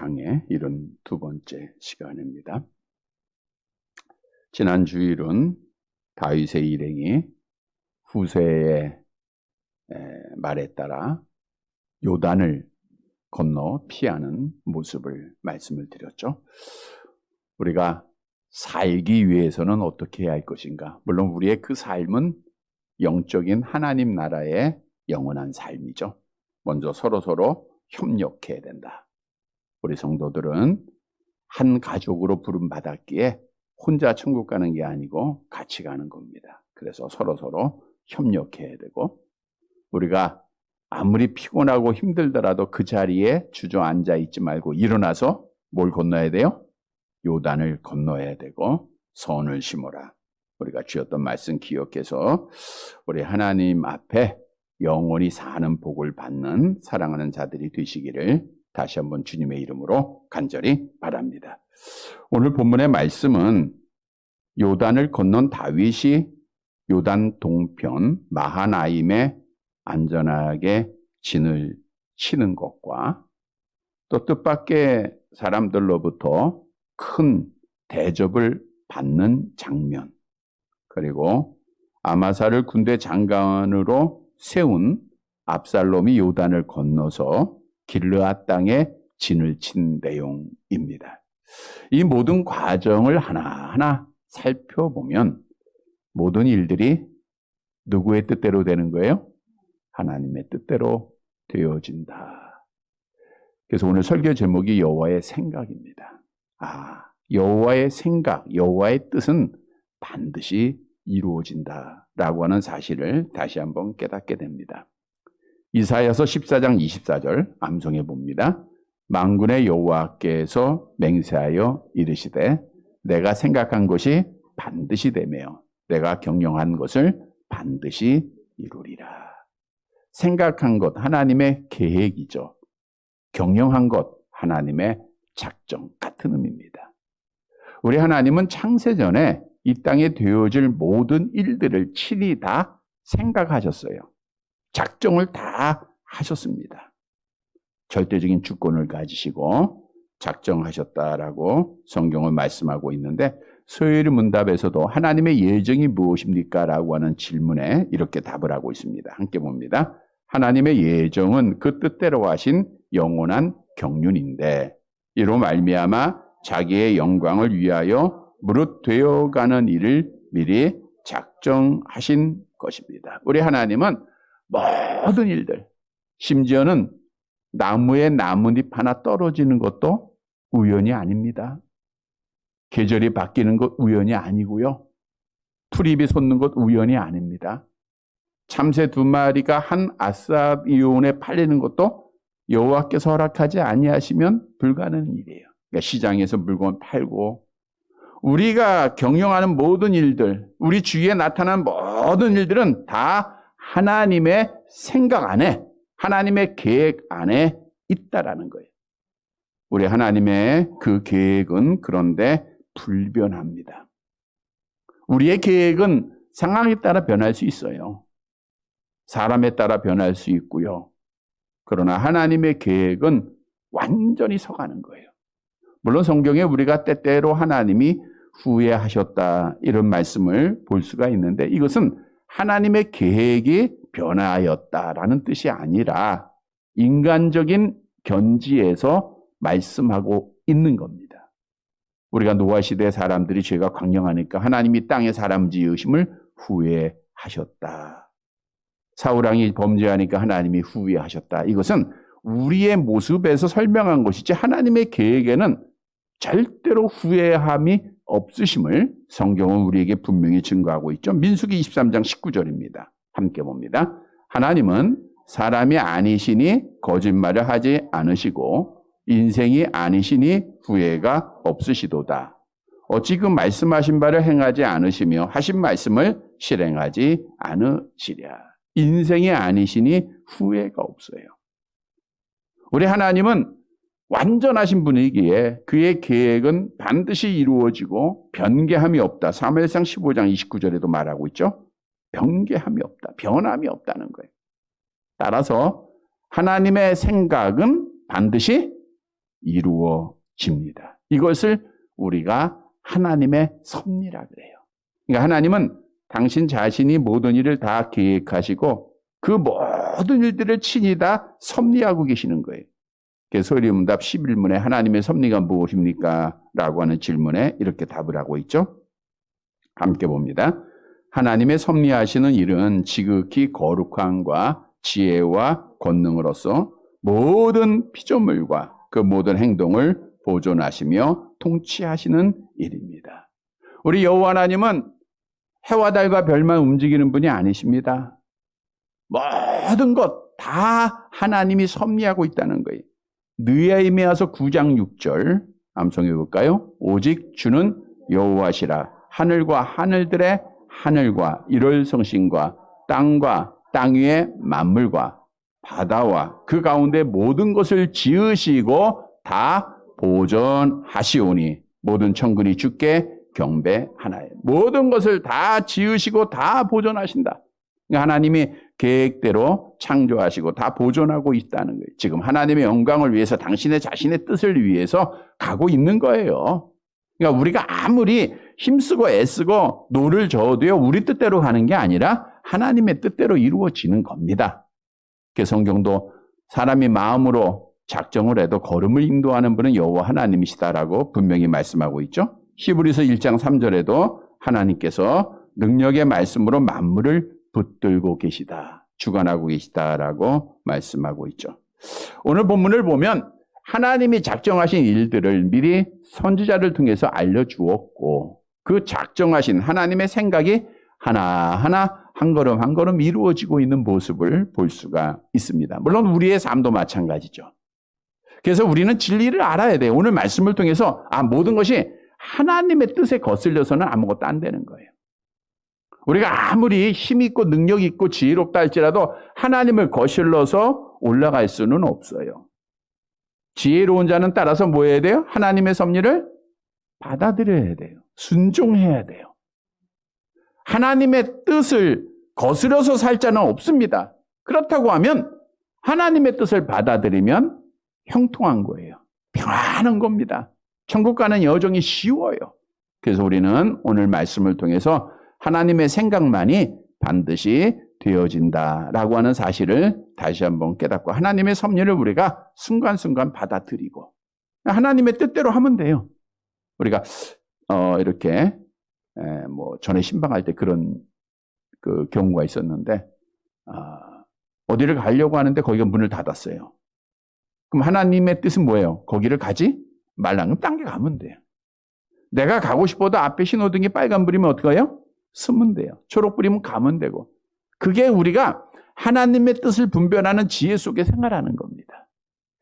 강의 72번째 시간입니다. 지난 주일은 다윗의 일행이 후세의 말에 따라 요단을 건너 피하는 모습을 말씀을 드렸죠. 우리가 살기 위해서는 어떻게 해야 할 것인가? 물론 우리의 그 삶은 영적인 하나님 나라의 영원한 삶이죠. 먼저 서로 협력해야 된다. 우리 성도들은 한 가족으로 부름받았기에 혼자 천국 가는 게 아니고 같이 가는 겁니다. 그래서 서로 협력해야 되고, 우리가 아무리 피곤하고 힘들더라도 그 자리에 주저앉아 있지 말고 일어나서 뭘 건너야 돼요? 요단을 건너야 되고 선을 심어라. 우리가 주었던 말씀 기억해서 우리 하나님 앞에 영원히 사는 복을 받는 사랑하는 자들이 되시기를 다시 한번 주님의 이름으로 간절히 바랍니다. 오늘 본문의 말씀은 요단을 건넌 다윗이 요단 동편 마하나임에 안전하게 진을 치는 것과 또 뜻밖의 사람들로부터 큰 대접을 받는 장면, 그리고 아마사를 군대 장관으로 세운 압살롬이 요단을 건너서 길르앗 땅에 진을 친 내용입니다. 이 모든 과정을 하나하나 살펴보면 모든 일들이 누구의 뜻대로 되는 거예요? 하나님의 뜻대로 되어진다. 그래서 오늘 설교 제목이 여호와의 생각입니다. 여호와의 생각, 여호와의 뜻은 반드시 이루어진다라고 하는 사실을 다시 한번 깨닫게 됩니다. 이사야서 14장 24절 암송해 봅니다. 만군의 여호와께서 맹세하여 이르시되 내가 생각한 것이 반드시 되며 내가 경영한 것을 반드시 이루리라. 생각한 것 하나님의 계획이죠. 경영한 것 하나님의 작정 같은 의미입니다. 우리 하나님은 창세전에 이 땅에 되어질 모든 일들을 친히 다 생각하셨어요. 작정을 다 하셨습니다. 절대적인 주권을 가지시고 작정하셨다라고 성경은 말씀하고 있는데, 소요리 문답에서도 하나님의 예정이 무엇입니까? 라고 하는 질문에 이렇게 답을 하고 있습니다. 함께 봅니다. 하나님의 예정은 그 뜻대로 하신 영원한 경륜인데 이로 말미암아 자기의 영광을 위하여 무릇 되어가는 일을 미리 작정하신 것입니다. 우리 하나님은 모든 일들, 심지어는 나무에 나뭇잎 하나 떨어지는 것도 우연이 아닙니다. 계절이 바뀌는 것 우연이 아니고요. 풀잎이 솟는 것 우연이 아닙니다. 참새 2마리가 한 아사이온에 팔리는 것도 여호와께서 허락하지 아니하시면 불가능한 일이에요. 그러니까 시장에서 물건 팔고, 우리가 경영하는 모든 일들, 우리 주위에 나타난 모든 일들은 다 하나님의 생각 안에, 하나님의 계획 안에 있다라는 거예요. 우리 하나님의 그 계획은 그런데 불변합니다. 우리의 계획은 상황에 따라 변할 수 있어요. 사람에 따라 변할 수 있고요. 그러나 하나님의 계획은 완전히 서가는 거예요. 물론 성경에 우리가 때때로 하나님이 후회하셨다 이런 말씀을 볼 수가 있는데, 이것은 하나님의 계획이 변화하였다라는 뜻이 아니라 인간적인 견지에서 말씀하고 있는 겁니다. 우리가 노아 시대 사람들이 죄가 강령하니까 하나님이 땅에 사람 지으심을 후회하셨다. 사울왕이 범죄하니까 하나님이 후회하셨다. 이것은 우리의 모습에서 설명한 것이지 하나님의 계획에는 절대로 후회함이 없으심을 성경은 우리에게 분명히 증거하고 있죠. 민수기 23장 19절입니다. 함께 봅니다. 하나님은 사람이 아니시니 거짓말을 하지 않으시고 인생이 아니시니 후회가 없으시도다. 어찌 그 말씀하신 바를 행하지 않으시며 하신 말씀을 실행하지 않으시랴. 인생이 아니시니 후회가 없어요. 우리 하나님은 완전하신 분이기에 그의 계획은 반드시 이루어지고 변개함이 없다. 사무엘상 15장 29절에도 말하고 있죠. 변개함이 없다. 변함이 없다는 거예요. 따라서 하나님의 생각은 반드시 이루어집니다. 이것을 우리가 하나님의 섭리라 그래요. 그러니까 하나님은 당신 자신이 모든 일을 다 계획하시고 그 모든 일들을 친히 다 섭리하고 계시는 거예요. 그래서 소리문답 11문에 하나님의 섭리가 무엇입니까? 라고 하는 질문에 이렇게 답을 하고 있죠. 함께 봅니다. 하나님의 섭리하시는 일은 지극히 거룩함과 지혜와 권능으로서 모든 피조물과 그 모든 행동을 보존하시며 통치하시는 일입니다. 우리 여호와 하나님은 해와 달과 별만 움직이는 분이 아니십니다. 모든 것 다 하나님이 섭리하고 있다는 거예요. 느헤미야서 9장 6절 암송해 볼까요? 오직 주는 여호와시라. 하늘과 하늘들의 하늘과 일월 성신과 땅과 땅 위의 만물과 바다와 그 가운데 모든 것을 지으시고 다 보존하시오니 모든 천군이 주께 경배하나요. 모든 것을 다 지으시고 다 보존하신다. 하나님이 계획대로 창조하시고 다 보존하고 있다는 거예요. 지금 하나님의 영광을 위해서 당신의 자신의 뜻을 위해서 가고 있는 거예요. 그러니까 우리가 아무리 힘쓰고 애쓰고 노를 저어도요, 우리 뜻대로 가는 게 아니라 하나님의 뜻대로 이루어지는 겁니다. 성경도 사람이 마음으로 작정을 해도 걸음을 인도하는 분은 여호와 하나님이시다라고 분명히 말씀하고 있죠. 히브리서 1장 3절에도 하나님께서 능력의 말씀으로 만물을 붙들고 계시다, 주관하고 계시다라고 말씀하고 있죠. 오늘 본문을 보면 하나님이 작정하신 일들을 미리 선지자를 통해서 알려주었고 그 작정하신 하나님의 생각이 하나하나 한 걸음 한 걸음 이루어지고 있는 모습을 볼 수가 있습니다. 물론 우리의 삶도 마찬가지죠. 그래서 우리는 진리를 알아야 돼요. 오늘 말씀을 통해서 모든 것이 하나님의 뜻에 거슬려서는 아무것도 안 되는 거예요. 우리가 아무리 힘있고 능력있고 지혜롭다 할지라도 하나님을 거슬러서 올라갈 수는 없어요. 지혜로운 자는 따라서 뭐 해야 돼요? 하나님의 섭리를 받아들여야 돼요. 순종해야 돼요. 하나님의 뜻을 거스려서 살 자는 없습니다. 그렇다고 하면 하나님의 뜻을 받아들이면 형통한 거예요. 평안한 겁니다. 천국 가는 여정이 쉬워요. 그래서 우리는 오늘 말씀을 통해서 하나님의 생각만이 반드시 되어진다라고 하는 사실을 다시 한번 깨닫고 하나님의 섭리를 우리가 순간순간 받아들이고 하나님의 뜻대로 하면 돼요. 우리가 이렇게 전에 신방할 때 그런 그 경우가 있었는데 어디를 가려고 하는데 거기가 문을 닫았어요. 그럼 하나님의 뜻은 뭐예요? 거기를 가지 말라면 딴 게 가면 돼요. 내가 가고 싶어도 앞에 신호등이 빨간불이면 어떻게 해요? 쓰면 돼요. 초록불이면 가면 되고. 그게 우리가 하나님의 뜻을 분별하는 지혜 속에 생활하는 겁니다.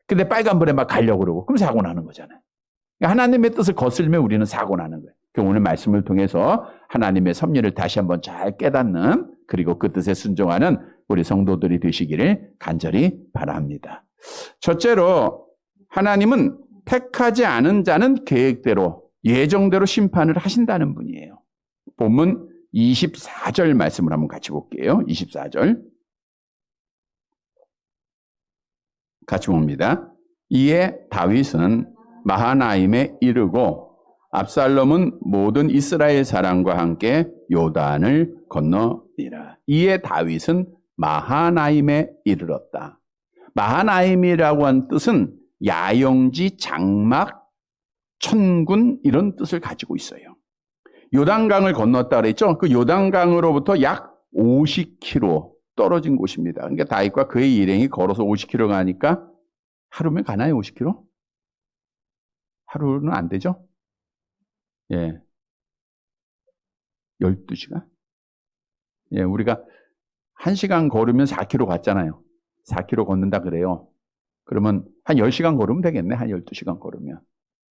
근데 빨간불에 막 가려고 그러고 그럼 사고 나는 거잖아요. 하나님의 뜻을 거슬면 우리는 사고 나는 거예요. 오늘 말씀을 통해서 하나님의 섭리를 다시 한번 잘 깨닫는 그리고 그 뜻에 순종하는 우리 성도들이 되시기를 간절히 바랍니다. 첫째로 하나님은 택하지 않은 자는 계획대로 예정대로 심판을 하신다는 분이에요. 본문 24절 말씀을 한번 같이 볼게요. 24절 같이 봅니다. 이에 다윗은 마하나임에 이르고 압살롬은 모든 이스라엘 사람과 함께 요단을 건너니라. 이에 다윗은 마하나임에 이르렀다. 마하나임이라고 한 뜻은 야영지, 장막, 천군 이런 뜻을 가지고 있어요. 요단강을 건넜다 그랬죠. 그 요단강으로부터 약 50km 떨어진 곳입니다. 그러니까 다윗과 그의 일행이 걸어서 50km 가니까 하루면 가나요? 50km? 하루는 안 되죠? 예. 12시간? 예, 우리가 1시간 걸으면 4km 갔잖아요. 4km 걷는다 그래요. 그러면 한 10시간 걸으면 되겠네. 한 12시간 걸으면.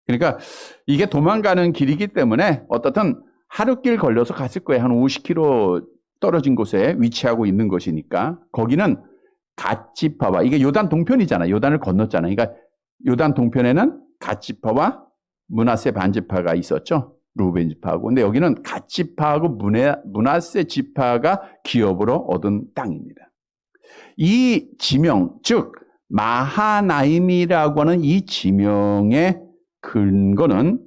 그러니까 이게 도망가는 길이기 때문에 어떻든 하루길 걸려서 갔을 거예요. 한 50km 떨어진 곳에 위치하고 있는 것이니까 거기는 갓지파와 이게 요단 동편이잖아요. 요단을 건넜잖아요. 그러니까 요단 동편에는 갓지파와 므낫세 반지파가 있었죠. 루벤 지파하고. 근데 여기는 갓지파하고 므낫세 지파가 기업으로 얻은 땅입니다. 이 지명, 즉 마하나임이라고 하는 이 지명의 근거는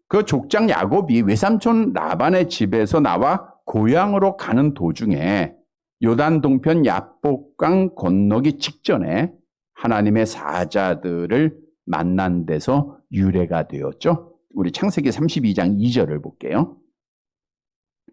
그 족장 야곱이 외삼촌 라반의 집에서 나와 고향으로 가는 도중에 요단 동편 야복강 건너기 직전에 하나님의 사자들을 만난 데서 유래가 되었죠. 우리 창세기 32장 2절을 볼게요.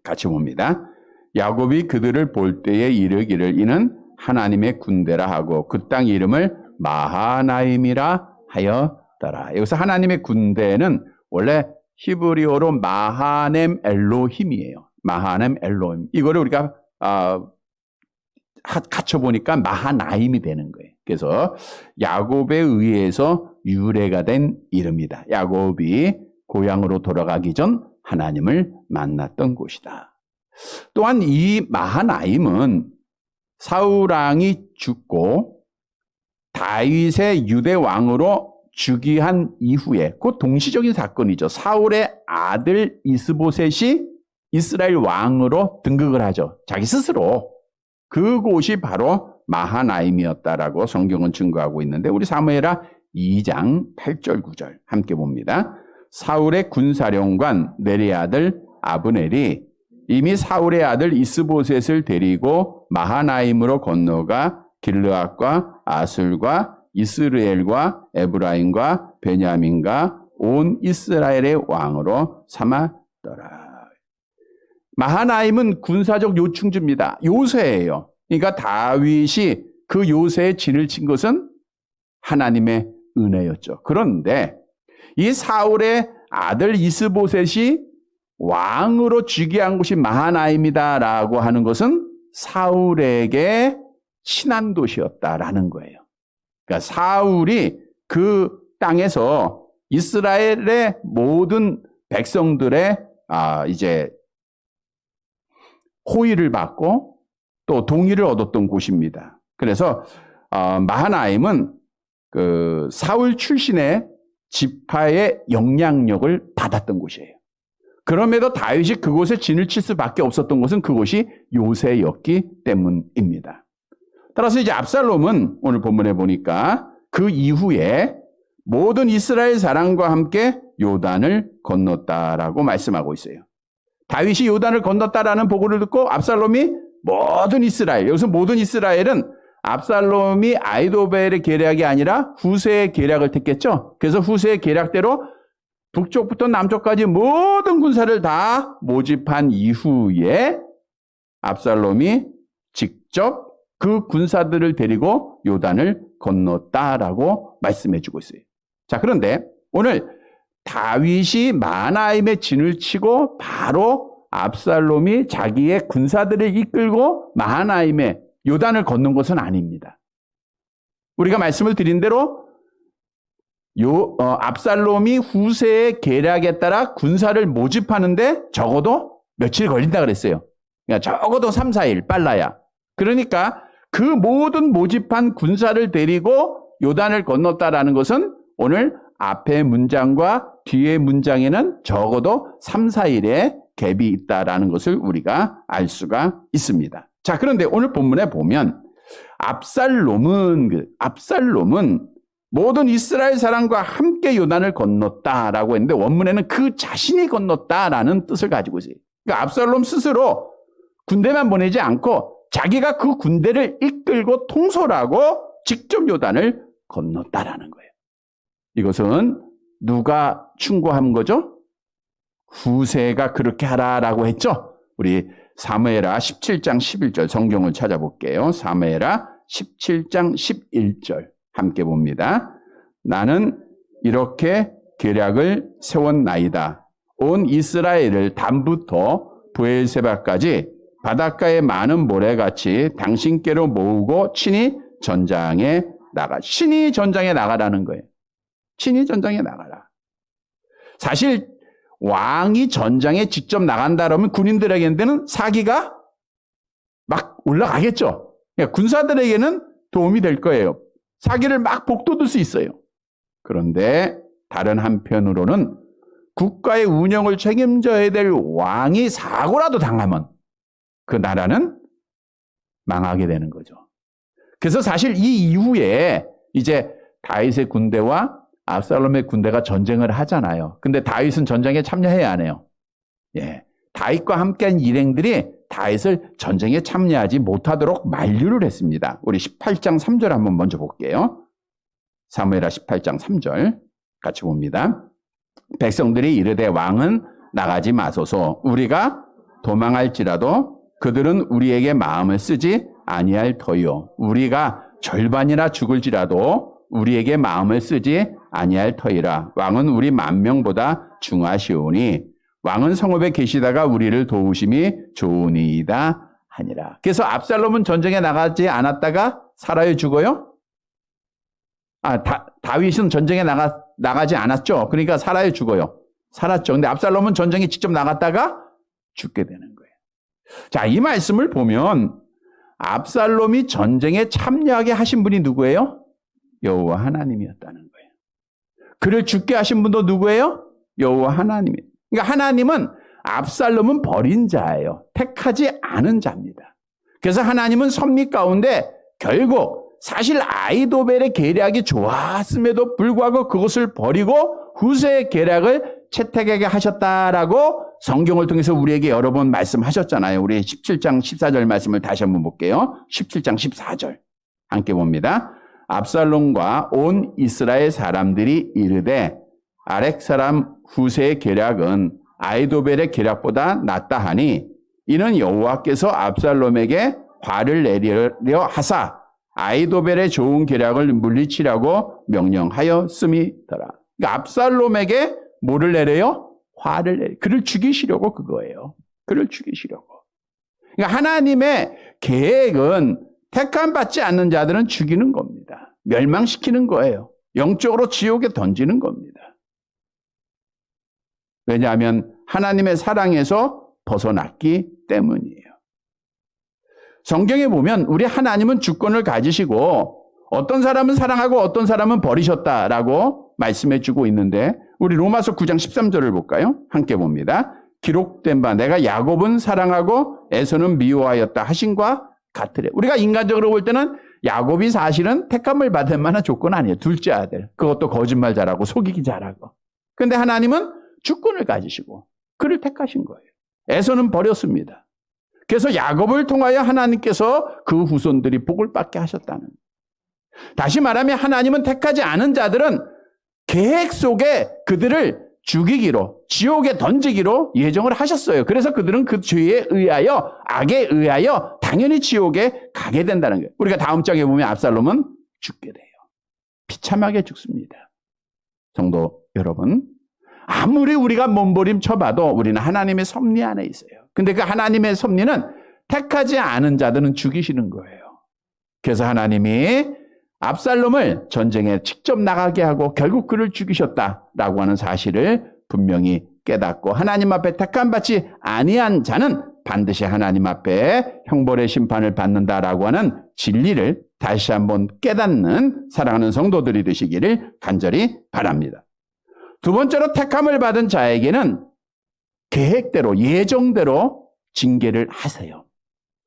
같이 봅니다. 야곱이 그들을 볼 때에 이르기를 이는 하나님의 군대라 하고 그 땅 이름을 마하나임이라 하였더라. 여기서 하나님의 군대는 원래 히브리어로 마하넴 엘로힘이에요. 마하넴 엘로힘. 이거를 우리가 갖춰보니까 마하나임이 되는 거예요. 그래서 야곱에 의해서 유래가 된 이름이다. 야곱이 고향으로 돌아가기 전 하나님을 만났던 곳이다. 또한 이 마하나임은 사울왕이 죽고 다윗의 유대 왕으로 즉위한 이후에 그 동시적인 사건이죠. 사울의 아들 이스보셋이 이스라엘 왕으로 등극을 하죠. 자기 스스로. 그곳이 바로 마하나임이었다라고 성경은 증거하고 있는데 우리 사무엘하 2장 8절 9절 함께 봅니다. 사울의 군사령관 네리 아들 아브넬이 이미 사울의 아들 이스보셋을 데리고 마하나임으로 건너가 길르앗과 아술과 이스라엘과 에브라임과 베냐민과 온 이스라엘의 왕으로 삼았더라. 마하나임은 군사적 요충지입니다. 요새예요. 그러니까 다윗이 그 요새에 진을 친 것은 하나님의 은혜였죠. 그런데 이 사울의 아들 이스보셋이 왕으로 즉위한 곳이 마하나임이다라고 하는 것은 사울에게 친한 도시였다라는 거예요. 그러니까 사울이 그 땅에서 이스라엘의 모든 백성들의 이제 호의를 받고 또 동의를 얻었던 곳입니다. 그래서 마하나임은 그 사울 출신의 지파의 영향력을 받았던 곳이에요. 그럼에도 다윗이 그곳에 진을 칠 수밖에 없었던 것은 그곳이 요새였기 때문입니다. 따라서 이제 압살롬은 오늘 본문에 보니까 그 이후에 모든 이스라엘 사람과 함께 요단을 건넜다라고 말씀하고 있어요. 다윗이 요단을 건넜다라는 보고를 듣고 압살롬이 모든 이스라엘, 여기서 모든 이스라엘은 압살롬이 아히도벨의 계략이 아니라 후세의 계략을 택했죠. 그래서 후세의 계략대로 북쪽부터 남쪽까지 모든 군사를 다 모집한 이후에 압살롬이 직접 그 군사들을 데리고 요단을 건넜다라고 말씀해주고 있어요. 자, 그런데 오늘 다윗이 마하나임에 진을 치고 바로 압살롬이 자기의 군사들을 이끌고 마하나임에 요단을 건넌 것은 아닙니다. 우리가 말씀을 드린 대로 압살롬이 후세의 계략에 따라 군사를 모집하는데 적어도 며칠 걸린다 그랬어요. 그러니까 적어도 3, 4일 빨라야. 그러니까 그 모든 모집한 군사를 데리고 요단을 건넜다라는 것은 오늘 앞의 문장과 뒤의 문장에는 적어도 3, 4일의 갭이 있다라는 것을 우리가 알 수가 있습니다. 자, 그런데 오늘 본문에 보면 압살롬은 모든 이스라엘 사람과 함께 요단을 건넜다라고 했는데 원문에는 그 자신이 건넜다라는 뜻을 가지고 있어요. 그러니까 압살롬 스스로 군대만 보내지 않고 자기가 그 군대를 이끌고 통솔하고 직접 요단을 건넜다라는 거예요. 이것은 누가 충고한 거죠? 후세가 그렇게 하라라고 했죠? 우리 사무엘하 17장 11절 성경을 찾아볼게요. 사무엘하 17장 11절 함께 봅니다. 나는 이렇게 계략을 세웠나이다. 온 이스라엘을 단부터 브엘세바까지 바닷가의 많은 모래같이 당신께로 모으고 친히 전장에 나가. 친히 전장에 나가라는 거예요. 친히 전장에 나가라. 사실 왕이 전장에 직접 나간다 그러면 군인들에게는 사기가 막 올라가겠죠. 그러니까 군사들에게는 도움이 될 거예요. 사기를 막 복돋을 수 있어요. 그런데 다른 한편으로는 국가의 운영을 책임져야 될 왕이 사고라도 당하면 그 나라는 망하게 되는 거죠. 그래서 사실 이 이후에 이제 다윗의 군대와 압살롬의 군대가 전쟁을 하잖아요. 근데 다윗은 전쟁에 참여해야 안 해요. 예. 다윗과 함께한 일행들이 다윗을 전쟁에 참여하지 못하도록 만류를 했습니다. 우리 18장 3절 한번 먼저 볼게요. 사무엘하 18장 3절 같이 봅니다. 백성들이 이르되 왕은 나가지 마소서. 우리가 도망할지라도 그들은 우리에게 마음을 쓰지 아니할 터이요. 우리가 절반이나 죽을지라도 우리에게 마음을 쓰지 아니할 터이라. 왕은 우리 10,000명보다 중하시오니 왕은 성읍에 계시다가 우리를 도우심이 좋으니이다 하니라. 그래서 압살롬은 전쟁에 나가지 않았다가 살아요, 죽어요? 다윗은 전쟁에 나가지 않았죠. 그러니까 살아요, 죽어요? 살았죠. 근데 압살롬은 전쟁에 직접 나갔다가 죽게 되는 거예요. 자, 이 말씀을 보면 압살롬이 전쟁에 참여하게 하신 분이 누구예요? 여호와 하나님이었다는 거예요. 그를 죽게 하신 분도 누구예요? 여호와 하나님이에요. 그러니까 하나님은 압살롬은 버린 자예요. 택하지 않은 자입니다. 그래서 하나님은 섭리 가운데 결국 사실 아히도벨의 계략이 좋았음에도 불구하고 그것을 버리고 후세의 계략을 채택하게 하셨다라고 성경을 통해서 우리에게 여러 번 말씀하셨잖아요. 우리 17장 14절 말씀을 다시 한번 볼게요. 17장 14절 함께 봅니다. 압살롬과 온 이스라엘 사람들이 이르되 아렉 사람 후세의 계략은 아히도벨의 계략보다 낫다 하니 이는 여호와께서 압살롬에게 화를 내리려 하사 아히도벨의 좋은 계략을 물리치라고 명령하였음이더라. 그러니까 압살롬에게 뭐를 내려요? 화를 내려. 그를 죽이시려고 그거예요. 그를 죽이시려고. 그러니까 하나님의 계획은 택함 받지 않는 자들은 죽이는 겁니다. 멸망시키는 거예요. 영적으로 지옥에 던지는 겁니다. 왜냐하면 하나님의 사랑에서 벗어났기 때문이에요. 성경에 보면 우리 하나님은 주권을 가지시고 어떤 사람은 사랑하고 어떤 사람은 버리셨다라고 말씀해주고 있는데 우리 로마서 9장 13절을 볼까요? 함께 봅니다. 기록된 바 내가 야곱은 사랑하고 에서는 미워하였다 하신과 같으래. 우리가 인간적으로 볼 때는 야곱이 사실은 택함을 받을 만한 조건 아니에요. 둘째 아들. 그것도 거짓말 잘하고 속이기 잘하고. 그런데 하나님은 주권을 가지시고 그를 택하신 거예요. 에서는 버렸습니다. 그래서 야곱을 통하여 하나님께서 그 후손들이 복을 받게 하셨다는. 다시 말하면 하나님은 택하지 않은 자들은 계획 속에 그들을 죽이기로, 지옥에 던지기로 예정을 하셨어요. 그래서 그들은 그 죄에 의하여, 악에 의하여 당연히 지옥에 가게 된다는 거예요. 우리가 다음 장에 보면 압살롬은 죽게 돼요. 비참하게 죽습니다. 성도 여러분, 아무리 우리가 몸부림쳐봐도 우리는 하나님의 섭리 안에 있어요. 근데 그 하나님의 섭리는 택하지 않은 자들은 죽이시는 거예요. 그래서 하나님이 압살롬을 전쟁에 직접 나가게 하고 결국 그를 죽이셨다라고 하는 사실을 분명히 깨닫고 하나님 앞에 택함받지 아니한 자는 반드시 하나님 앞에 형벌의 심판을 받는다라고 하는 진리를 다시 한번 깨닫는 사랑하는 성도들이 되시기를 간절히 바랍니다. 두 번째로 택함을 받은 자에게는 계획대로 예정대로 징계를 하세요.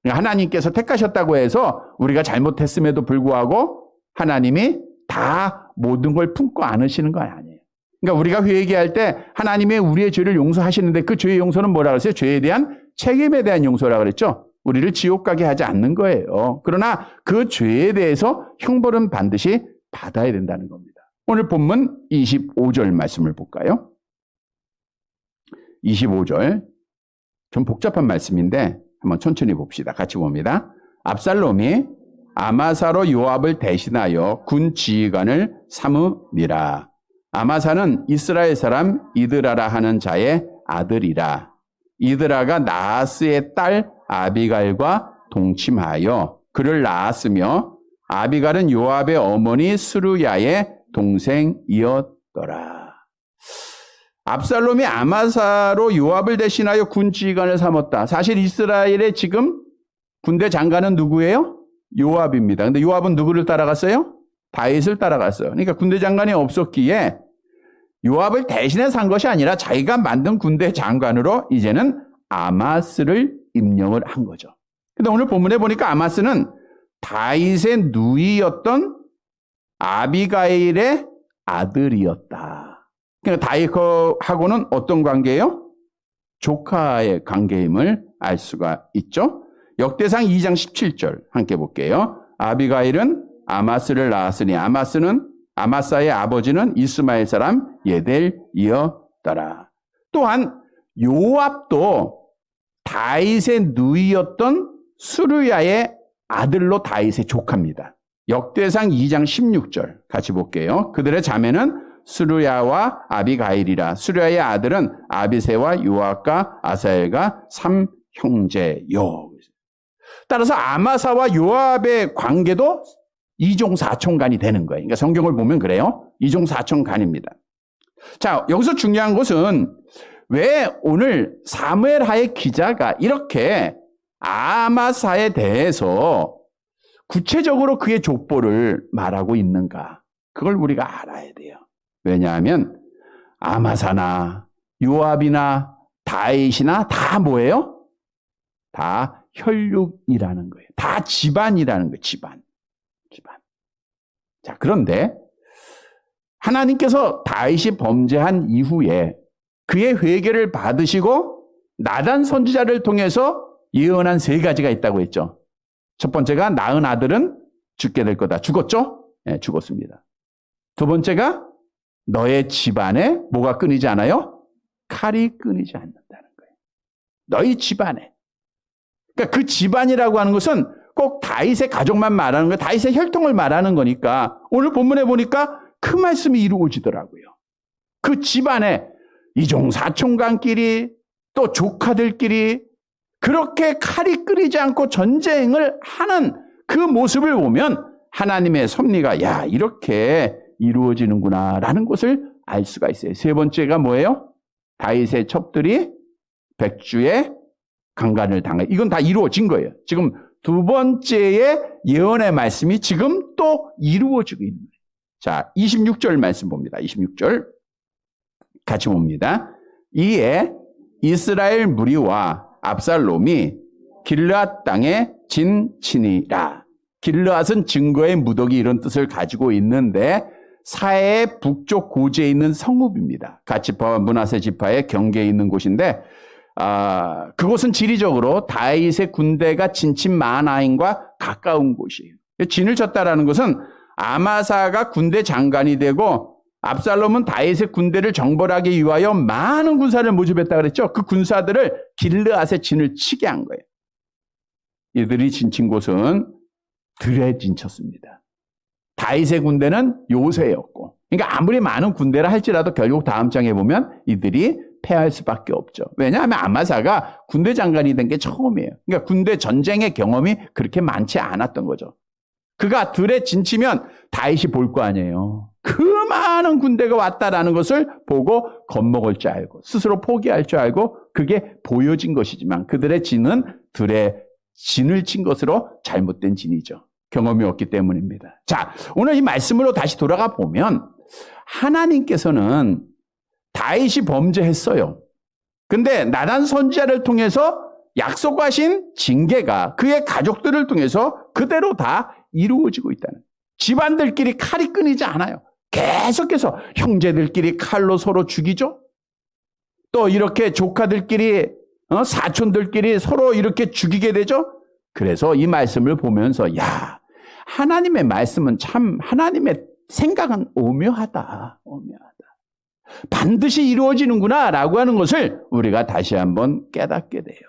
하나님께서 택하셨다고 해서 우리가 잘못했음에도 불구하고 하나님이 다 모든 걸 품고 안으시는 거 아니에요. 그러니까 우리가 회개할 때 하나님이 우리의 죄를 용서하시는데 그 죄의 용서는 뭐라고 했어요? 죄에 대한 책임에 대한 용서라고 그랬죠. 우리를 지옥 가게 하지 않는 거예요. 그러나 그 죄에 대해서 형벌은 반드시 받아야 된다는 겁니다. 오늘 본문 25절 말씀을 볼까요? 25절. 좀 복잡한 말씀인데 한번 천천히 봅시다. 같이 봅니다. 압살롬이 아마사로 요압을 대신하여 군 지휘관을 삼으니라. 아마사는 이스라엘 사람 이드라라 하는 자의 아들이라. 이드라가 나하스의 딸 아비갈과 동침하여 그를 낳았으며 아비갈은 요압의 어머니 스루야의 동생이었더라. 압살롬이 아마사로 요압을 대신하여 군 지휘관을 삼았다. 사실 이스라엘의 지금 군대 장관은 누구예요? 요압입니다. 근데 요압은 누구를 따라갔어요? 다윗을 따라갔어요. 그러니까 군대 장관이 없었기에 요압을 대신해 산 것이 아니라 자기가 만든 군대 장관으로 이제는 아마스를 임명을 한 거죠. 근데 오늘 본문에 보니까 아마스는 다윗의 누이였던 아비가일의 아들이었다. 그러니까 다윗하고는 어떤 관계예요? 조카의 관계임을 알 수가 있죠. 역대상 2장 17절 함께 볼게요. 아비가일은 아마스를 낳았으니 아마사의 아버지는 이스마엘 사람 예델이었더라. 또한 요압도 다윗의 누이였던 수르야의 아들로 다윗의 조카입니다. 역대상 2장 16절 같이 볼게요. 그들의 자매는 수르야와 아비가일이라. 수르야의 아들은 아비새와 요압과 아사엘과 3형제요. 따라서 아마사와 요압의 관계도 이종사촌간이 되는 거예요. 그러니까 성경을 보면 그래요. 이종사촌간입니다. 자, 여기서 중요한 것은 왜 오늘 사무엘하의 기자가 이렇게 아마사에 대해서 구체적으로 그의 족보를 말하고 있는가? 그걸 우리가 알아야 돼요. 왜냐하면 아마사나 요압이나 다윗이나 다 뭐예요? 다 혈육이라는 거예요. 다 집안이라는 거예요. 집안. 자, 그런데 하나님께서 다윗이 범죄한 이후에 그의 회개를 받으시고 나단 선지자를 통해서 예언한 3가지가 있다고 했죠. 첫 번째가 낳은 아들은 죽게 될 거다. 죽었죠? 네, 죽었습니다. 두 번째가 너의 집안에 뭐가 끊이지 않아요? 칼이 끊이지 않는다는 거예요. 너희 집안에. 그러니까 그 집안이라고 하는 것은 꼭 다윗의 가족만 말하는 거예요. 다윗의 혈통을 말하는 거니까 오늘 본문에 보니까 그 말씀이 이루어지더라고요. 그 집안에 이종사촌간끼리 또 조카들끼리 그렇게 칼이 끊이지 않고 전쟁을 하는 그 모습을 보면 하나님의 섭리가 야 이렇게 이루어지는구나 라는 것을 알 수가 있어요. 세 번째가 뭐예요? 다윗의 첩들이 백주의 강간을 당해. 이건 다 이루어진 거예요. 지금 두 번째의 예언의 말씀이 지금 또 이루어지고 있는 거예요. 자, 26절 말씀 봅니다. 26절 같이 봅니다. 이에 이스라엘 무리와 압살롬이 길르앗 땅에 진치니라. 길르앗은 증거의 무더기 이런 뜻을 가지고 있는데 사해의 북쪽 고지에 있는 성읍입니다. 갓지파와 므낫세 지파의 경계에 있는 곳인데 그곳은 지리적으로 다윗의 군대가 진친 마하나임과 가까운 곳이에요. 진을 쳤다라는 것은 아마사가 군대 장관이 되고 압살롬은 다윗의 군대를 정벌하기 위하여 많은 군사를 모집했다 그랬죠. 그 군사들을 길르앗에 진을 치게 한 거예요. 이들이 진친 곳은 들에 진쳤습니다. 다윗의 군대는 요새였고, 그러니까 아무리 많은 군대라 할지라도 결국 다음 장에 보면 이들이 패할 수밖에 없죠. 왜냐하면 아마사가 군대 장관이 된 게 처음이에요. 그러니까 군대 전쟁의 경험이 그렇게 많지 않았던 거죠. 그가 들에 진치면 다윗이 볼 거 아니에요. 그 많은 군대가 왔다라는 것을 보고 겁먹을 줄 알고 스스로 포기할 줄 알고 그게 보여진 것이지만 그들의 진은 들에 진을 친 것으로 잘못된 진이죠. 경험이 없기 때문입니다. 자, 오늘 이 말씀으로 다시 돌아가 보면 하나님께서는 다윗이 범죄했어요. 근데 나단 선지자를 통해서 약속하신 징계가 그의 가족들을 통해서 그대로 다 이루어지고 있다는. 집안들끼리 칼이 끊이지 않아요. 계속해서 형제들끼리 칼로 서로 죽이죠. 또 이렇게 조카들끼리 사촌들끼리 서로 이렇게 죽이게 되죠. 그래서 이 말씀을 보면서 야, 하나님의 말씀은 참 하나님의 생각은 오묘하다. 반드시 이루어지는구나 라고 하는 것을 우리가 다시 한번 깨닫게 돼요.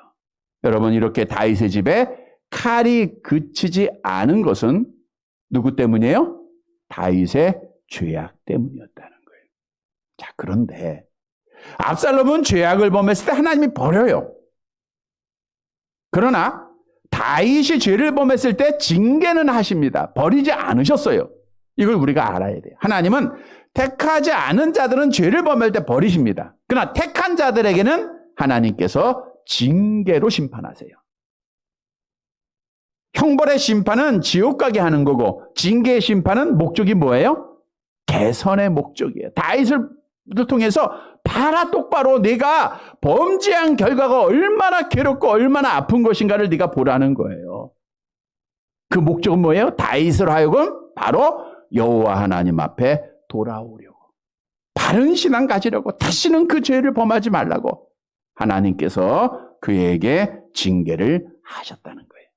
여러분, 이렇게 다윗의 집에 칼이 그치지 않은 것은 누구 때문이에요? 다윗의 죄악 때문이었다는 거예요. 자, 그런데 압살롬은 죄악을 범했을 때 하나님이 버려요. 그러나 다윗이 죄를 범했을 때 징계는 하십니다. 버리지 않으셨어요. 이걸 우리가 알아야 돼요. 하나님은 택하지 않은 자들은 죄를 범할 때 버리십니다. 그러나 택한 자들에게는 하나님께서 징계로 심판하세요. 형벌의 심판은 지옥 가게 하는 거고 징계의 심판은 목적이 뭐예요? 개선의 목적이에요. 다윗을 통해서 봐라 똑바로 네가 범죄한 결과가 얼마나 괴롭고 얼마나 아픈 것인가를 네가 보라는 거예요. 그 목적은 뭐예요? 다윗을 하여금 바로 여호와 하나님 앞에 돌아오려고, 바른 신앙 가지려고, 다시는 그 죄를 범하지 말라고 하나님께서 그에게 징계를 하셨다는 거예요.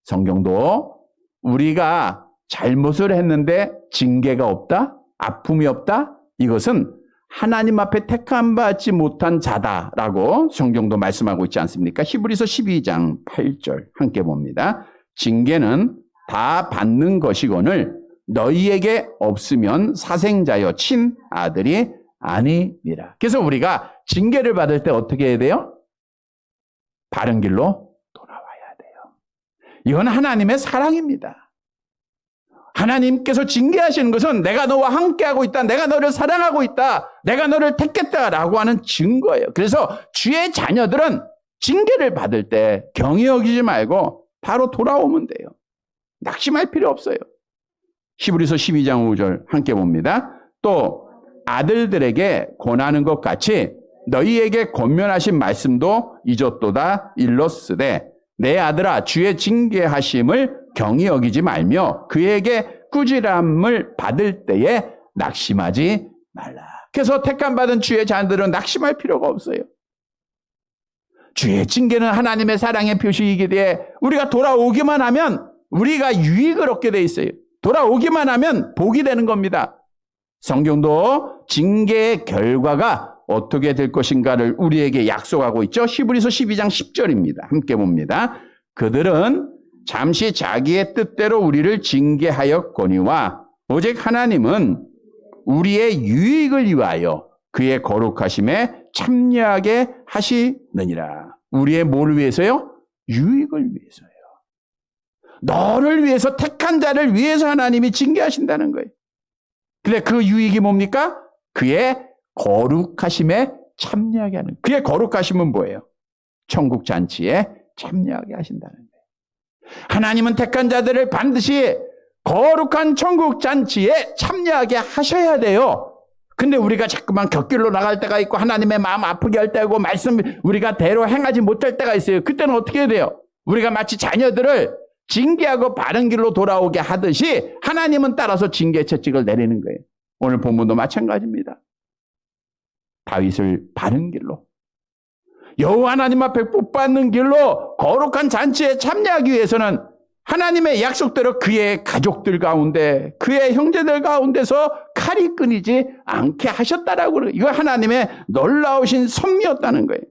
성경도 우리가 잘못을 했는데 징계가 없다, 아픔이 없다, 이것은 하나님 앞에 택함받지 못한 자다라고 성경도 말씀하고 있지 않습니까? 히브리서 12장 8절 함께 봅니다. 징계는 다 받는 것이거늘 너희에게 없으면 사생자여 친아들이 아니니라. 그래서 우리가 징계를 받을 때 어떻게 해야 돼요? 바른 길로 돌아와야 돼요. 이건 하나님의 사랑입니다. 하나님께서 징계하시는 것은 내가 너와 함께하고 있다, 내가 너를 사랑하고 있다, 내가 너를 택했다라고 하는 증거예요. 그래서 주의 자녀들은 징계를 받을 때 경히 여기지 말고 바로 돌아오면 돼요. 낙심할 필요 없어요. 히브리서 12장 5절 함께 봅니다. 또 아들들에게 권하는 것 같이 너희에게 권면하신 말씀도 잊었도다 일렀으되 내 아들아 주의 징계하심을 경히 여기지 말며 그에게 꾸지람을 받을 때에 낙심하지 말라. 그래서 택함받은 주의 자녀들은 낙심할 필요가 없어요. 주의 징계는 하나님의 사랑의 표시이기에 우리가 돌아오기만 하면 우리가 유익을 얻게 돼 있어요. 돌아오기만 하면 복이 되는 겁니다. 성경도 징계의 결과가 어떻게 될 것인가를 우리에게 약속하고 있죠. 히브리서 12장 10절입니다. 함께 봅니다. 그들은 잠시 자기의 뜻대로 우리를 징계하였거니와 오직 하나님은 우리의 유익을 위하여 그의 거룩하심에 참여하게 하시느니라. 우리의 뭘 위해서요? 유익을 위해서요. 너를 위해서, 택한 자를 위해서 하나님이 징계하신다는 거예요. 근데 그 유익이 뭡니까? 그의 거룩하심에 참여하게 하는. 그의 거룩하심은 뭐예요? 천국 잔치에 참여하게 하신다는 거예요. 하나님은 택한 자들을 반드시 거룩한 천국 잔치에 참여하게 하셔야 돼요. 근데 우리가 자꾸만 곁길로 나갈 때가 있고 하나님의 마음 아프게 할 때고 말씀 우리가 대로 행하지 못할 때가 있어요. 그때는 어떻게 해야 돼요? 우리가 마치 자녀들을 징계하고 바른 길로 돌아오게 하듯이 하나님은 따라서 징계 채찍을 내리는 거예요. 오늘 본문도 마찬가지입니다. 다윗을 바른 길로, 여호와 하나님 앞에 복받는 길로 거룩한 잔치에 참여하기 위해서는 하나님의 약속대로 그의 가족들 가운데, 그의 형제들 가운데서 칼이 끊이지 않게 하셨다라고 그래요. 이거 하나님의 놀라우신 섭리였다는 거예요.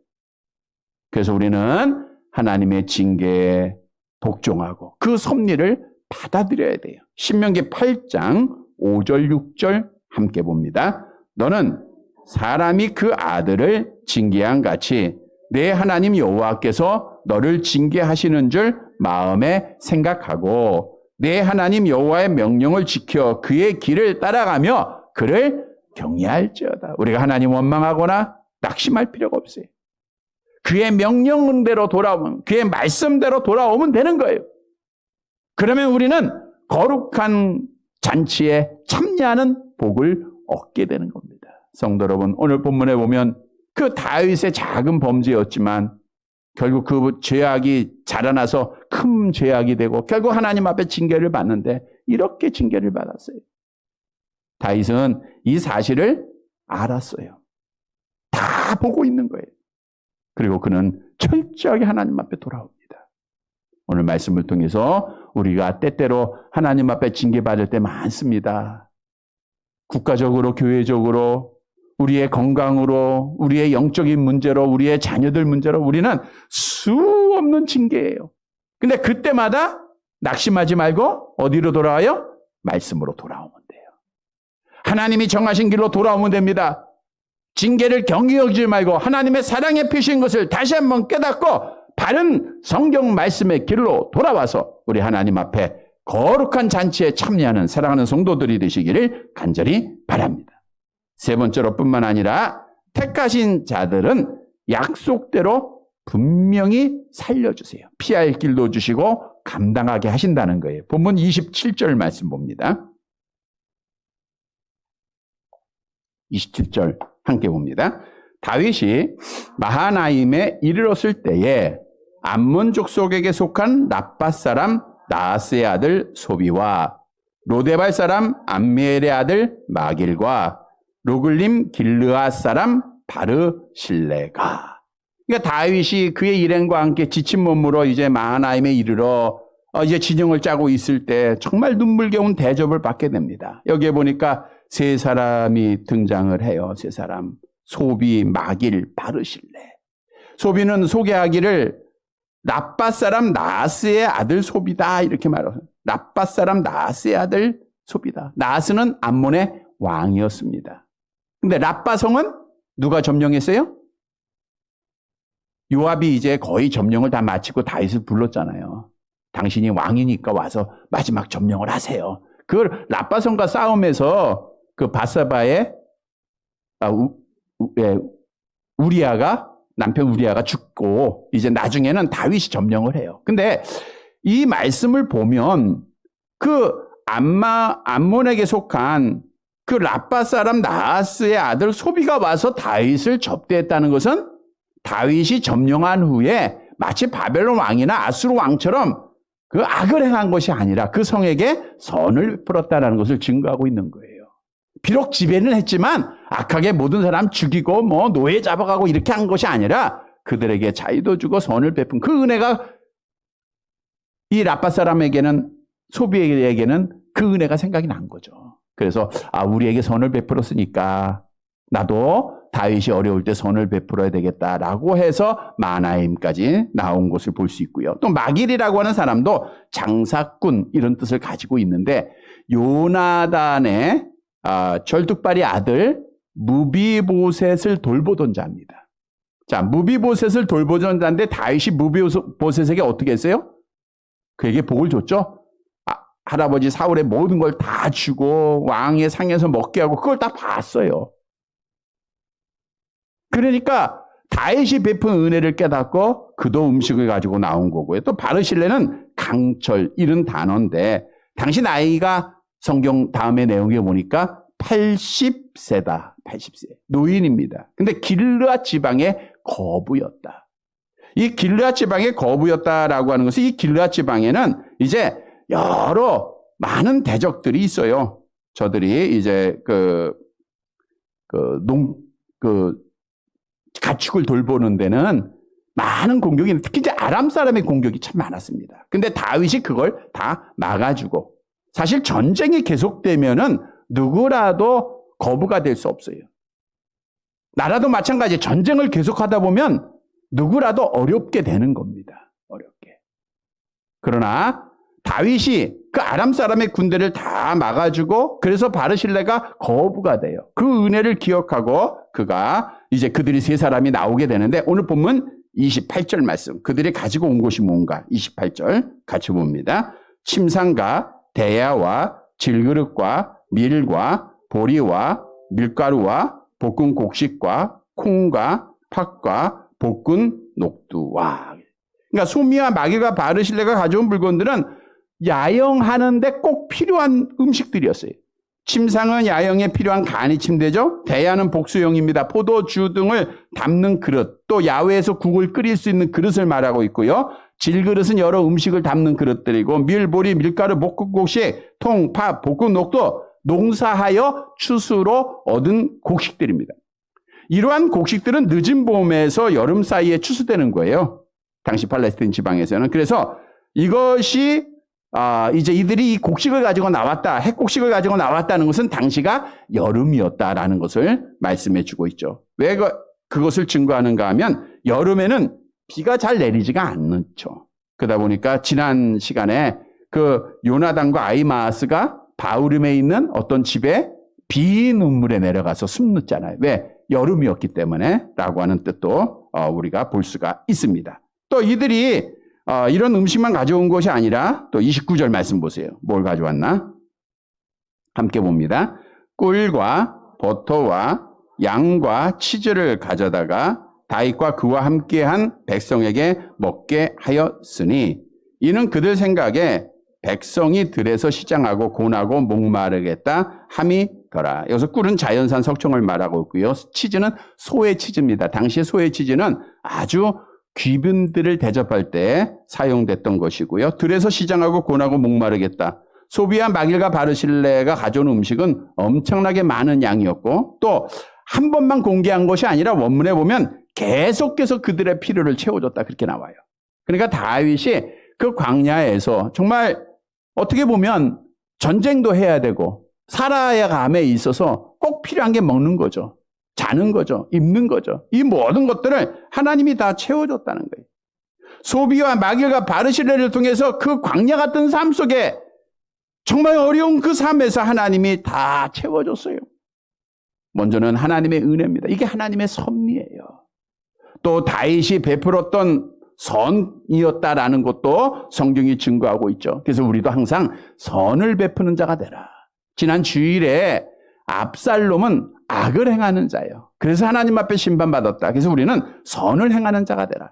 그래서 우리는 하나님의 징계에 복종하고 그 섭리를 받아들여야 돼요. 신명기 8장 5절 6절 함께 봅니다. 너는 사람이 그 아들을 징계한 같이 내 하나님 여호와께서 너를 징계하시는 줄 마음에 생각하고 내 하나님 여호와의 명령을 지켜 그의 길을 따라가며 그를 경외할지어다. 우리가 하나님 원망하거나 낙심할 필요가 없어요. 그의 명령대로 돌아오면, 그의 말씀대로 돌아오면 되는 거예요. 그러면 우리는 거룩한 잔치에 참여하는 복을 얻게 되는 겁니다. 성도 여러분, 오늘 본문에 보면 그 다윗의 작은 범죄였지만 결국 그 죄악이 자라나서 큰 죄악이 되고 결국 하나님 앞에 징계를 받는데 이렇게 징계를 받았어요. 다윗은 이 사실을 알았어요. 다 보고 있는 거예요. 그리고 그는 철저하게 하나님 앞에 돌아옵니다. 오늘 말씀을 통해서 우리가 때때로 하나님 앞에 징계받을 때 많습니다. 국가적으로, 교회적으로, 우리의 건강으로, 우리의 영적인 문제로, 우리의 자녀들 문제로 우리는 수 없는 징계예요. 근데 그때마다 낙심하지 말고 어디로 돌아와요? 말씀으로 돌아오면 돼요. 하나님이 정하신 길로 돌아오면 됩니다. 징계를 경히 여기지 말고 하나님의 사랑의 표시인 것을 다시 한번 깨닫고 바른 성경 말씀의 길로 돌아와서 우리 하나님 앞에 거룩한 잔치에 참여하는 사랑하는 성도들이 되시기를 간절히 바랍니다. 세 번째로 뿐만 아니라 택하신 자들은 약속대로 분명히 살려주세요. 피할 길도 주시고 감당하게 하신다는 거예요. 본문 27절 말씀 봅니다. 27절 함께 봅니다. 다윗이 마하나임에 이르렀을 때에 암몬 족속에게 속한 라밧 사람 나하스의 아들 소비와 로데발 사람 암미엘의 아들 마길과 로글림 길르앗 사람 바르실레가. 그러니까 다윗이 그의 일행과 함께 지친 몸으로 이제 마하나임에 이르러 이제 진영을 짜고 있을 때 정말 눈물겨운 대접을 받게 됩니다. 여기에 보니까 세 사람이 등장을 해요. 세 사람. 소비, 마길, 바르실레. 소비는 소개하기를 랍밧 사람 나하스의 아들 소비다 이렇게 말해요. 랍밧 사람 나하스의 아들 소비다. 나하스는 암몬의 왕이었습니다. 근데 랍밧 성은 누가 점령했어요? 요압이 이제 거의 점령을 다 마치고 다윗을 불렀잖아요. 당신이 왕이니까 와서 마지막 점령을 하세요. 그 랍밧 성과 싸움에서 그 바사바의 우리아가 남편 우리아가 죽고 이제 나중에는 다윗이 점령을 해요. 근데 이 말씀을 보면 그 암몬에게 속한 그 랍밧 사람 나하스의 아들 소비가 와서 다윗을 접대했다는 것은 다윗이 점령한 후에 마치 바벨론 왕이나 아수르 왕처럼 그 악을 행한 것이 아니라 그 성에게 선을 베풀었다는 것을 증거하고 있는 거예요. 비록 지배는 했지만 악하게 모든 사람 죽이고 뭐 노예 잡아가고 이렇게 한 것이 아니라 그들에게 자유도 주고 선을 베푼 그 은혜가 이 랍밧 사람에게는 소비에게는 그 은혜가 생각이 난 거죠. 그래서 우리에게 선을 베풀었으니까 나도 다윗이 어려울 때 선을 베풀어야 되겠다라고 해서 마하나임까지 나온 것을 볼 수 있고요. 또 마길이라고 하는 사람도 장사꾼 이런 뜻을 가지고 있는데 요나단의 절뚝발이 아들 무비보셋을 돌보던 자입니다. 자, 무비보셋을 돌보던 자인데 다윗이 무비보셋에게 어떻게 했어요? 그에게 복을 줬죠. 할아버지 사울의 모든 걸 다 주고 왕의 상에서 먹게 하고 그걸 다 봤어요. 그러니까 다윗이 베푼 은혜를 깨닫고 그도 음식을 가지고 나온 거고요. 또 바르실레는 강철 이런 단어인데 당시 나이가 성경 다음의 내용에 보니까 80세다. 80세. 노인입니다. 근데 길르앗 지방의 거부였다. 이 길르앗 지방의 거부였다라고 하는 것은 이 길르앗 지방에는 이제 여러 많은 대적들이 있어요. 저들이 이제 가축을 돌보는 데는 많은 공격이 있는데 특히 이제 아람 사람의 공격이 참 많았습니다. 근데 다윗이 그걸 다 막아주고 사실 전쟁이 계속되면은 누구라도 거부가 될 수 없어요. 나라도 마찬가지 전쟁을 계속하다 보면 누구라도 어렵게 되는 겁니다. 어렵게. 그러나 다윗이 그 아람 사람의 군대를 다 막아주고 그래서 바르실레가 거부가 돼요. 그 은혜를 기억하고 그가 이제 그들이 세 사람이 나오게 되는데 오늘 본문 28절 말씀 그들이 가지고 온 것이 뭔가 28절 같이 봅니다. 침상과 대야와 질그릇과 밀과 보리와 밀가루와 볶은 곡식과 콩과 팥과 볶은 녹두와 그러니까 소미와 마길과 바르실레가 가져온 물건들은 야영하는데 꼭 필요한 음식들이었어요. 침상은 야영에 필요한 간이 침대죠. 대야는 복수용입니다. 포도주 등을 담는 그릇, 또 야외에서 국을 끓일 수 있는 그릇을 말하고 있고요. 질그릇은 여러 음식을 담는 그릇들이고 밀, 보리, 밀가루, 볶은 곡식, 통, 팥, 볶은 녹두, 농사하여 추수로 얻은 곡식들입니다. 이러한 곡식들은 늦은 봄에서 여름 사이에 추수되는 거예요. 당시 팔레스타인 지방에서는. 그래서 이것이 이제 이들이 이 곡식을 가지고 나왔다, 핵곡식을 가지고 나왔다는 것은 당시가 여름이었다라는 것을 말씀해 주고 있죠. 왜 그것을 증거하는가 하면 여름에는 비가 잘 내리지가 않죠. 그러다 보니까 지난 시간에 그 요나단과 아히마아스가 바후림에 있는 어떤 집에 비눈물에 내려가서 숨었잖아요. 왜? 여름이었기 때문에 라고 하는 뜻도 우리가 볼 수가 있습니다. 또 이들이 이런 음식만 가져온 것이 아니라 또 29절 말씀 보세요. 뭘 가져왔나? 함께 봅니다. 꿀과 버터와 양과 치즈를 가져다가 다윗과 그와 함께한 백성에게 먹게 하였으니 이는 그들 생각에 백성이 들에서 시장하고 고나고 목마르겠다 함이더라. 여기서 꿀은 자연산 석청을 말하고 있고요. 치즈는 소의 치즈입니다. 당시의 소의 치즈는 아주 귀빈들을 대접할 때 사용됐던 것이고요. 들에서 시장하고 고나고 목마르겠다. 소비와 마길과 바르실레가 가져온 음식은 엄청나게 많은 양이었고 또 한 번만 공개한 것이 아니라 원문에 보면 계속해서 그들의 필요를 채워줬다 그렇게 나와요. 그러니까 다윗이 그 광야에서 정말 어떻게 보면 전쟁도 해야 되고 살아야 감에 있어서 꼭 필요한 게 먹는 거죠. 자는 거죠. 입는 거죠. 이 모든 것들을 하나님이 다 채워줬다는 거예요. 소비와 마길과 바르실레를 통해서 그 광야 같은 삶 속에 정말 어려운 그 삶에서 하나님이 다 채워줬어요. 먼저는 하나님의 은혜입니다. 이게 하나님의 섭리예요. 또 다윗이 베풀었던 선이었다라는 것도 성경이 증거하고 있죠. 그래서 우리도 항상 선을 베푸는 자가 되라. 지난 주일에 압살롬은 악을 행하는 자예요. 그래서 하나님 앞에 심판받았다. 그래서 우리는 선을 행하는 자가 되라.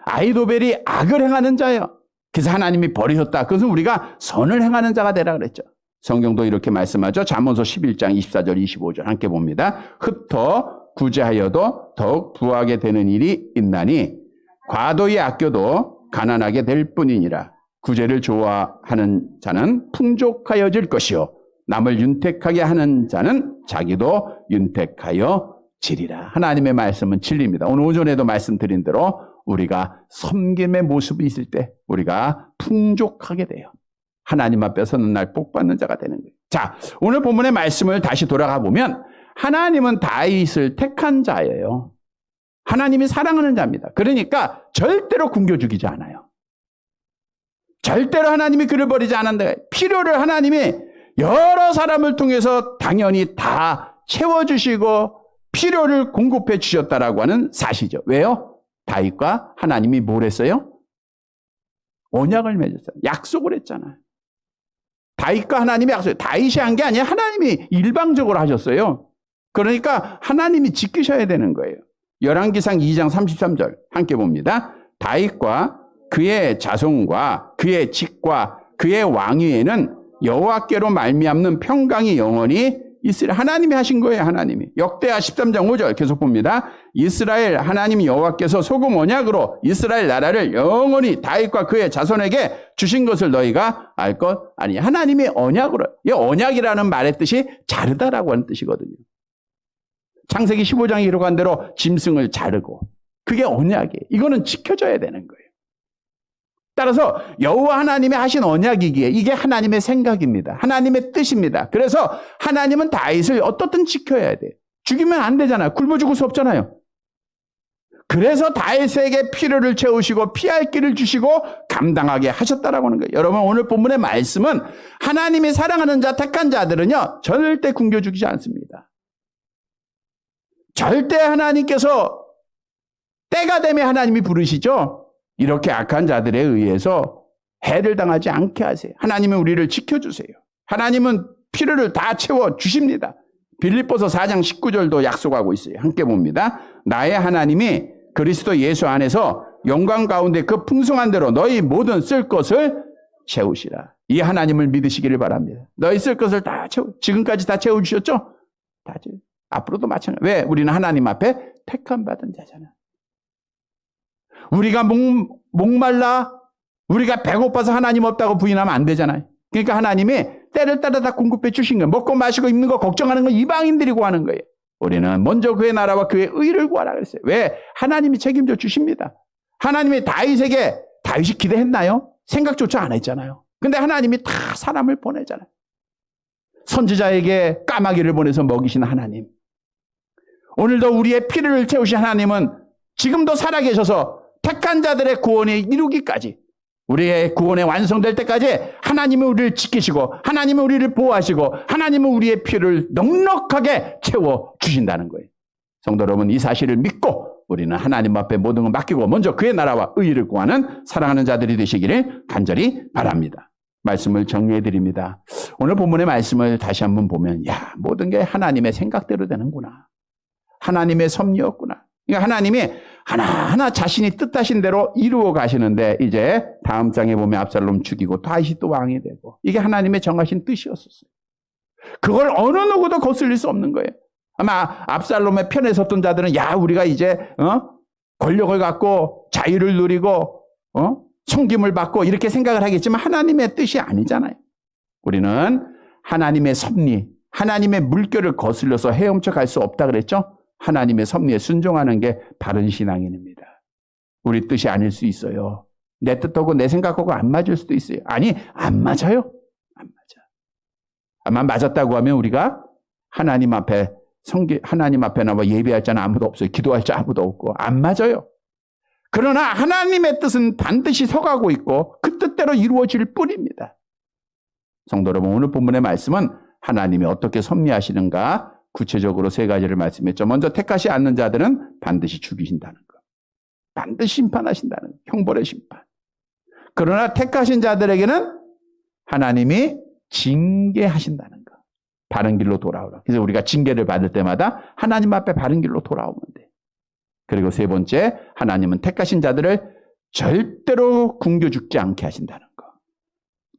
아히도벨이 악을 행하는 자예요. 그래서 하나님이 버리셨다. 그래서 우리가 선을 행하는 자가 되라 그랬죠. 성경도 이렇게 말씀하죠. 잠언서 11장 24절 25절 함께 봅니다. 흩어 구제하여도 더욱 부하게 되는 일이 있나니 과도히 아껴도 가난하게 될 뿐이니라. 구제를 좋아하는 자는 풍족하여질 것이요 남을 윤택하게 하는 자는 자기도 윤택하여 지리라. 하나님의 말씀은 진리입니다. 오늘 오전에도 말씀드린 대로 우리가 섬김의 모습이 있을 때 우리가 풍족하게 돼요. 하나님 앞에 서는 날 복받는 자가 되는 거예요. 자, 오늘 본문의 말씀을 다시 돌아가 보면 하나님은 다윗을 택한 자예요. 하나님이 사랑하는 자입니다. 그러니까 절대로 굶겨 죽이지 않아요. 절대로 하나님이 그를 버리지 않는다. 필요를 하나님이 여러 사람을 통해서 당연히 다 채워주시고 필요를 공급해 주셨다라고 하는 사실이죠. 왜요? 다윗과 하나님이 뭘 했어요? 언약을 맺었어요. 약속을 했잖아요. 다윗과 하나님이 약속, 다윗이 한 게 아니라 하나님이 일방적으로 하셨어요. 그러니까 하나님이 지키셔야 되는 거예요. 열왕기상 2장 33절 함께 봅니다. 다윗과 그의 자손과 그의 직과 그의 왕위에는 여호와께로 말미암는 평강이 영원히 있으리라. 하나님이 하신 거예요. 하나님이. 역대하 13장 5절 계속 봅니다. 이스라엘 하나님 여호와께서 소금 언약으로 이스라엘 나라를 영원히 다윗과 그의 자손에게 주신 것을 너희가 알 것 아니냐. 하나님이 언약으로. 이 언약이라는 말의 뜻이 자르다라고 하는 뜻이거든요. 창세기 15장에 기록한 대로 짐승을 자르고 그게 언약이에요. 이거는 지켜져야 되는 거예요. 따라서 여호와 하나님이 하신 언약이기에 이게 하나님의 생각입니다. 하나님의 뜻입니다. 그래서 하나님은 다윗을 어떻든 지켜야 돼요. 죽이면 안 되잖아요. 굶어 죽을 수 없잖아요. 그래서 다윗에게 필요를 채우시고 피할 길을 주시고 감당하게 하셨다라고 하는 거예요. 여러분 오늘 본문의 말씀은 하나님이 사랑하는 자 택한 자들은요 절대 굶겨 죽이지 않습니다. 절대 하나님께서 때가 되면 하나님이 부르시죠. 이렇게 악한 자들에 의해서 해를 당하지 않게 하세요. 하나님은 우리를 지켜주세요. 하나님은 필요를 다 채워주십니다. 빌립보서 4장 19절도 약속하고 있어요. 함께 봅니다. 나의 하나님이 그리스도 예수 안에서 영광 가운데 그 풍성한 대로 너희 모든 쓸 것을 채우시라. 이 하나님을 믿으시기를 바랍니다. 너희 쓸 것을 다 지금까지 다 채워주셨죠? 다 채워. 앞으로도 마찬가지. 왜? 우리는 하나님 앞에 택함 받은 자잖아. 우리가 목말라 우리가 배고파서 하나님 없다고 부인하면 안 되잖아요. 그러니까 하나님이 때를 따라 다 공급해 주신 거예요. 먹고 마시고 입는 거 걱정하는 건 이방인들이 구하는 거예요. 우리는 먼저 그의 나라와 그의 의를 구하라 그랬어요. 왜? 하나님이 책임져 주십니다. 하나님이 다윗에게 다윗이 기대했나요? 생각조차 안 했잖아요. 근데 하나님이 다 사람을 보내잖아요. 선지자에게 까마귀를 보내서 먹이신 하나님. 오늘도 우리의 필요를 채우신 하나님은 지금도 살아계셔서 택한 자들의 구원에 이루기까지 우리의 구원에 완성될 때까지 하나님이 우리를 지키시고 하나님이 우리를 보호하시고 하나님은 우리의 필요를 넉넉하게 채워주신다는 거예요. 성도 여러분 이 사실을 믿고 우리는 하나님 앞에 모든 걸 맡기고 먼저 그의 나라와 의를 구하는 사랑하는 자들이 되시기를 간절히 바랍니다. 말씀을 정리해 드립니다. 오늘 본문의 말씀을 다시 한번 보면 모든 게 하나님의 생각대로 되는구나. 하나님의 섭리였구나. 그러니까 하나님이 하나하나 자신이 뜻하신 대로 이루어 가시는데 이제 다음 장에 보면 압살롬 죽이고 다윗이 또 왕이 되고 이게 하나님의 정하신 뜻이었었어요. 그걸 어느 누구도 거슬릴 수 없는 거예요. 아마 압살롬의 편에 섰던 자들은 우리가 이제 권력을 갖고 자유를 누리고 섬김을 받고 이렇게 생각을 하겠지만 하나님의 뜻이 아니잖아요. 우리는 하나님의 섭리, 하나님의 물결을 거슬려서 헤엄쳐 갈 수 없다 그랬죠? 하나님의 섭리에 순종하는 게 바른 신앙인입니다. 우리 뜻이 아닐 수 있어요. 내 뜻하고 내 생각하고 안 맞을 수도 있어요. 아니, 안 맞아요. 안 맞아. 아마 맞았다고 하면 우리가 하나님 앞에 하나님 앞에 나와 예배할 자는 아무도 없어요. 기도할 자 아무도 없고 안 맞아요. 그러나 하나님의 뜻은 반드시 서가고 있고 그 뜻대로 이루어질 뿐입니다. 성도 여러분, 오늘 본문의 말씀은 하나님이 어떻게 섭리하시는가 구체적으로 세 가지를 말씀했죠. 먼저 택하지 않는 자들은 반드시 죽이신다는 것. 반드시 심판하신다는 것. 형벌의 심판. 그러나 택하신 자들에게는 하나님이 징계하신다는 것. 바른 길로 돌아오라. 그래서 우리가 징계를 받을 때마다 하나님 앞에 바른 길로 돌아오면 돼. 그리고 세 번째, 하나님은 택하신 자들을 절대로 굶겨 죽지 않게 하신다는 것.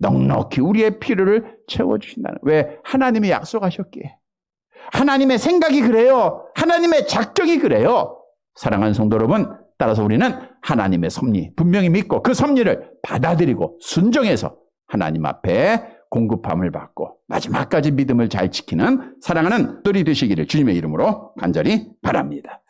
넉넉히 우리의 필요를 채워주신다는 것. 왜? 하나님이 약속하셨기에. 하나님의 생각이 그래요. 하나님의 작정이 그래요. 사랑하는 성도 여러분, 따라서 우리는 하나님의 섭리 분명히 믿고 그 섭리를 받아들이고 순종해서 하나님 앞에 공급함을 받고 마지막까지 믿음을 잘 지키는 사랑하는 들이 되시기를 주님의 이름으로 간절히 바랍니다.